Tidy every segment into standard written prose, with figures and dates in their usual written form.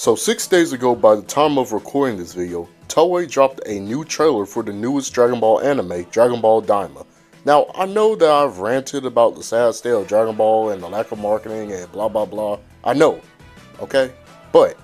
So 6 days ago, by the time of recording this video, Toei dropped a new trailer for the newest Dragon Ball anime, Dragon Ball Daima. Now, I know that I've ranted about the sad state of Dragon Ball and the lack of marketing and blah blah blah. I know, okay? But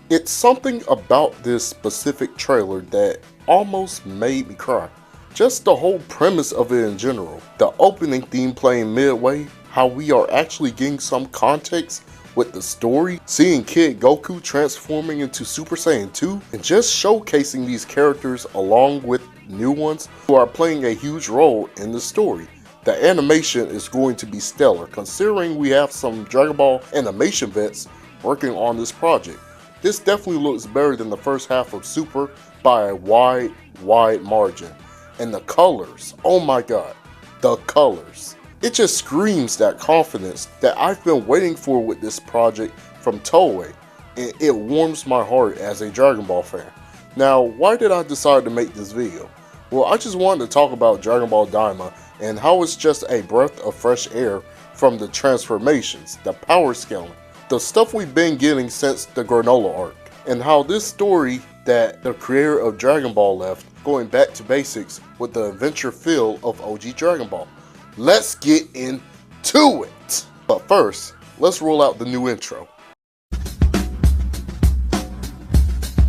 it's something about this specific trailer that almost made me cry. Just the whole premise of it in general. The opening theme playing midway, how we are actually getting some context with the story, seeing Kid Goku transforming into Super Saiyan 2, and just showcasing these characters along with new ones who are playing a huge role in the story. The animation is going to be stellar, considering we have some Dragon Ball animation vets working on this project. This definitely looks better than the first half of Super by a wide margin. And the colors, oh my god, the colors. It just screams that confidence that I've been waiting for with this project from Toei, and it warms my heart as a Dragon Ball fan. Now, why did I decide to make this video? Well, I just wanted to talk about Dragon Ball Daima and how it's just a breath of fresh air from the transformations, the power scaling, the stuff we've been getting since the Granola arc, and how this story that the creator of Dragon Ball left, going back to basics with the adventure feel of OG Dragon Ball. Let's get into it! But first, let's roll out the new intro.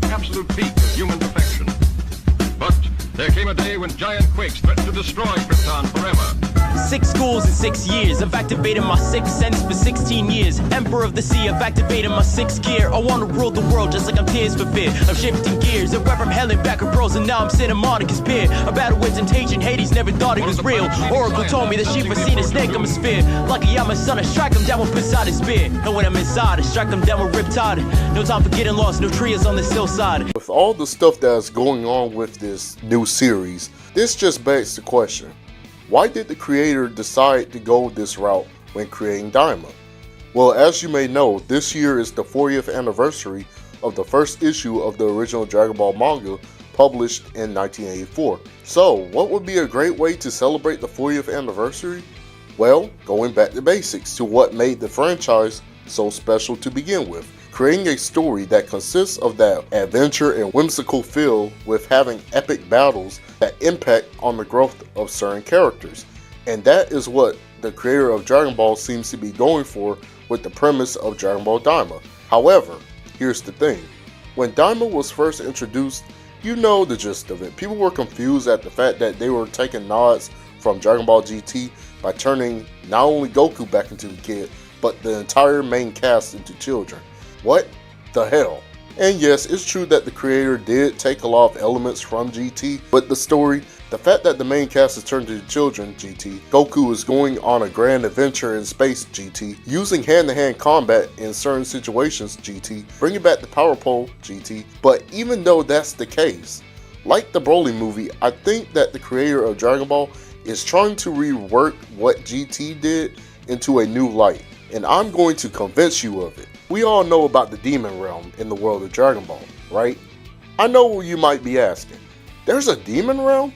Absolute peak of human perfection. But there came a day when giant quakes threatened to destroy Krypton forever. 6 schools in 6 years, I've activated my 6th sense for 16 years. Emperor of the sea, I've activated my 6th gear. I wanna rule the world just like I'm Tears for Fear. I'm shifting gears, I went from hell and back of bros, and now I'm sitting Monica's beer. A battle with temptation, Hades never thought it was real. Oracle told me that she foreseen a snake, I'm a sphere. Lucky I'm a son, I strike him down with Poseidon's spear. And when I'm inside, I strike them down with Riptide. No time for getting lost, no trees on the hillside. With all the stuff that's going on with this new series, this just begs the question. Why did the creator decide to go this route when creating Daima? Well, as you may know, this year is the 40th anniversary of the first issue of the original Dragon Ball manga published in 1984. So, what would be a great way to celebrate the 40th anniversary? Well, going back to basics, to what made the franchise so special to begin with. Creating a story that consists of that adventure and whimsical feel with having epic battles that impact on the growth of certain characters. And that is what the creator of Dragon Ball seems to be going for with the premise of Dragon Ball Daima. However, here's the thing. When Daima was first introduced, you know the gist of it. People were confused at the fact that they were taking nods from Dragon Ball GT by turning not only Goku back into a kid, but the entire main cast into children. What the hell? And yes, it's true that the creator did take a lot of elements from GT with the story. The fact that the main cast is turned into children, GT, Goku is going on a grand adventure in space, GT, using hand-to-hand combat in certain situations, GT, bringing back the power pole, GT. But even though that's the case, like the Broly movie, I think that the creator of Dragon Ball is trying to rework what GT did into a new light, and I'm going to convince you of it. We all know about the Demon Realm in the world of Dragon Ball, right? I know what you might be asking. There's a Demon Realm?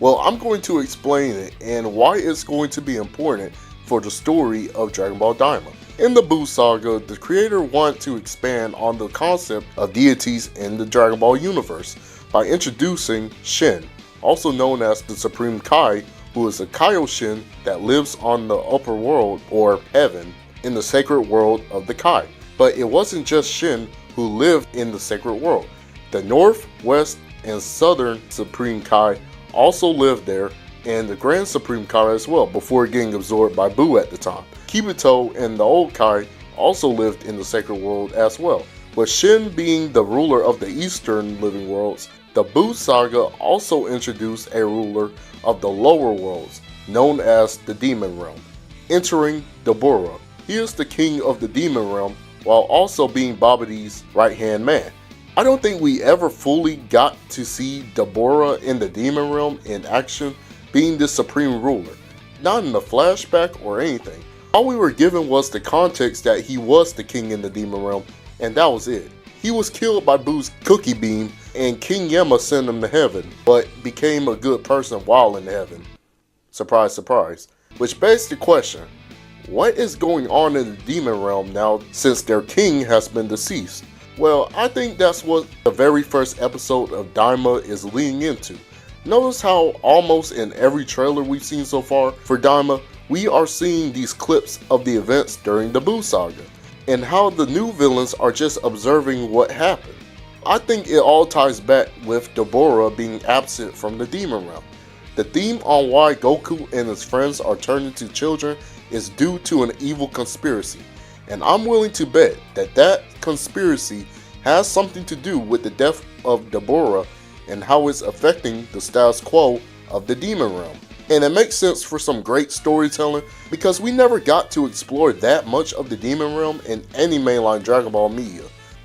Well, I'm going to explain it and why it's going to be important for the story of Dragon Ball Daima. In the Buu Saga, the creator wanted to expand on the concept of deities in the Dragon Ball universe by introducing Shin, also known as the Supreme Kai, who is a Kaioshin that lives on the upper world, or heaven, in the sacred world of the Kai. But it wasn't just Shin who lived in the sacred world. The North, West, and Southern Supreme Kai also lived there, and the Grand Supreme Kai as well, before getting absorbed by Buu at the time. Kibito and the Old Kai also lived in the sacred world as well. With Shin being the ruler of the Eastern living worlds, the Buu Saga also introduced a ruler of the lower worlds, known as the Demon Realm, entering Dabura. He is the king of the Demon Realm, while also being Babidi's right-hand man. I don't think we ever fully got to see Dabura in the Demon Realm in action, being the supreme ruler. Not in the flashback or anything. All we were given was the context that he was the king in the Demon Realm, and that was it. He was killed by Buu's cookie beam, and King Yama sent him to heaven, but became a good person while in heaven. Surprise, surprise. Which begs the question, what is going on in the Demon Realm now since their king has been deceased? Well, I think that's what the very first episode of Daima is leading into. Notice how almost in every trailer we've seen so far for Daima, we are seeing these clips of the events during the Buu Saga, and how the new villains are just observing what happened. I think it all ties back with Deborah being absent from the Demon Realm. The theme on why Goku and his friends are turned into children is due to an evil conspiracy, and I'm willing to bet that that conspiracy has something to do with the death of Deborah and how it's affecting the status quo of the Demon Realm. And it makes sense for some great storytelling because we never got to explore that much of the Demon Realm in any mainline Dragon Ball media.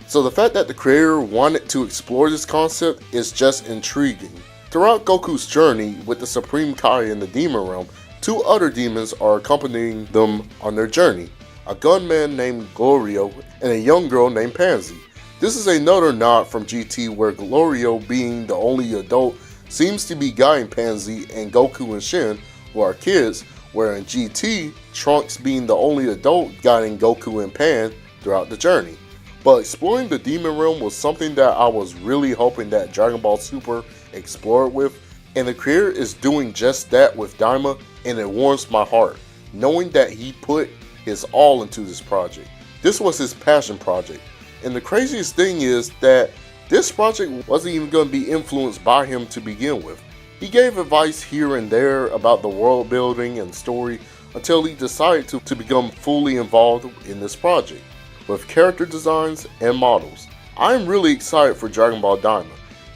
So the fact that the creator wanted to explore this concept is just intriguing. Throughout Goku's journey with the Supreme Kai in the Demon Realm, two other demons are accompanying them on their journey, a gunman named Glorio and a young girl named Pansy. This is another nod from GT where Glorio, being the only adult, seems to be guiding Pansy and Goku and Shin, who are kids, where in GT, Trunks being the only adult guiding Goku and Pan throughout the journey. But exploring the Demon Realm was something that I was really hoping that Dragon Ball Super explored with, and the creator is doing just that with Daima, and it warms my heart, knowing that he put his all into this project. This was his passion project, and the craziest thing is that this project wasn't even going to be influenced by him to begin with. He gave advice here and there about the world building and story until he decided to become fully involved in this project, with character designs and models. I'm really excited for Dragon Ball Daima.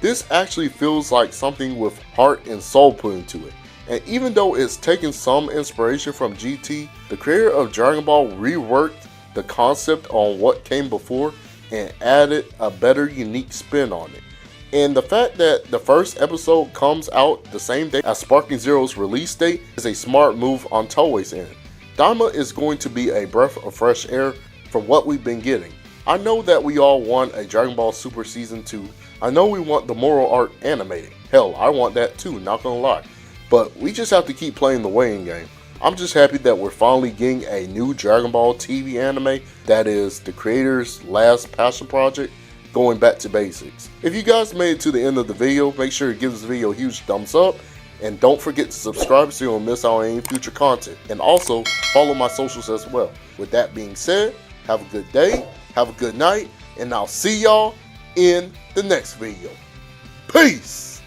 This actually feels like something with heart and soul put into it. And even though it's taken some inspiration from GT, the creator of Dragon Ball reworked the concept on what came before and added a better unique spin on it. And the fact that the first episode comes out the same day as Sparking Zero's release date is a smart move on Toei's end. Daima is going to be a breath of fresh air from what we've been getting. I know that we all want a Dragon Ball Super Season 2. I know we want the moral arc animated. Hell, I want that too, not gonna lie. But we just have to keep playing the waiting game. I'm just happy that we're finally getting a new Dragon Ball TV anime that is the creator's last passion project, going back to basics. If you guys made it to the end of the video, make sure to give this video a huge thumbs up, and don't forget to subscribe so you don't miss out on any future content, and also follow my socials as well. With that being said, have a good day, have a good night, and I'll see y'all in the next video. Peace!